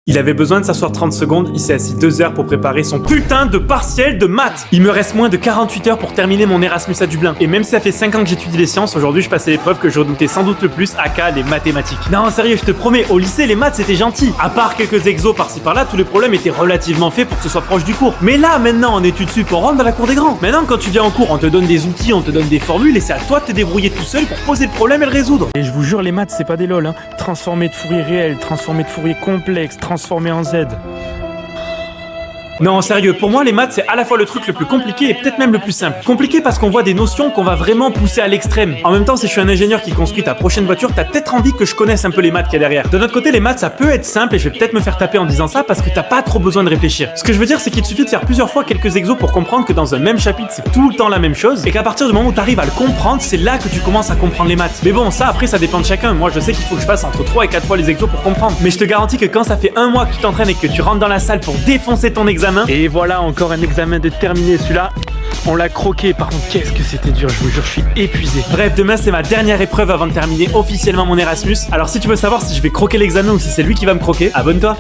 Il avait besoin de s'asseoir 30 secondes, il s'est assis 2 heures pour préparer son putain de partiel de maths. Il me reste moins de 48 heures pour terminer mon Erasmus à Dublin. Et même si ça fait 5 ans que j'étudie les sciences, aujourd'hui je passais l'épreuve que je redoutais sans doute le plus, aka les mathématiques. Non, sérieux, je te promets, au lycée, les maths c'était gentil. À part quelques exos par-ci par-là, tous les problèmes étaient relativement faits pour que ce soit proche du cours. Mais là, maintenant, en études sup, on rentre dans la cour des grands. Maintenant, quand tu viens en cours, on te donne des outils, on te donne des formules, et c'est à toi de te débrouiller tout seul pour poser le problème et le résoudre. Et je vous jure, les maths, c'est pas des lol, hein. Transformer de Fourier réel, transformer de Fourier complexe, transformer en Z. Non, sérieux, pour moi les maths c'est à la fois le truc le plus compliqué et peut-être même le plus simple. Compliqué parce qu'on voit des notions qu'on va vraiment pousser à l'extrême. En même temps, si je suis un ingénieur qui construit ta prochaine voiture, t'as peut-être envie que je connaisse un peu les maths qu'il y a derrière. De notre côté, les maths ça peut être simple et je vais peut-être me faire taper en disant ça parce que t'as pas trop besoin de réfléchir. Ce que je veux dire, c'est qu'il te suffit de faire plusieurs fois quelques exos pour comprendre que dans un même chapitre c'est tout le temps la même chose et qu'à partir du moment où t'arrives à le comprendre, c'est là que tu commences à comprendre les maths. Mais bon, ça après ça dépend de chacun. Moi je sais qu'il faut que je fasse entre 3 et 4 fois les exos pour comprendre. Mais je te garantis que quand ça fait un mois que tu t'entraînes et que tu rentres dans la salle pour défoncer ton examen, et voilà encore un examen de terminé, celui-là, on l'a croqué. Par contre, qu'est-ce que c'était dur, je vous jure, je suis épuisé. Bref, demain c'est ma dernière épreuve avant de terminer officiellement mon Erasmus. Alors si tu veux savoir si je vais croquer l'examen ou si c'est lui qui va me croquer, abonne-toi.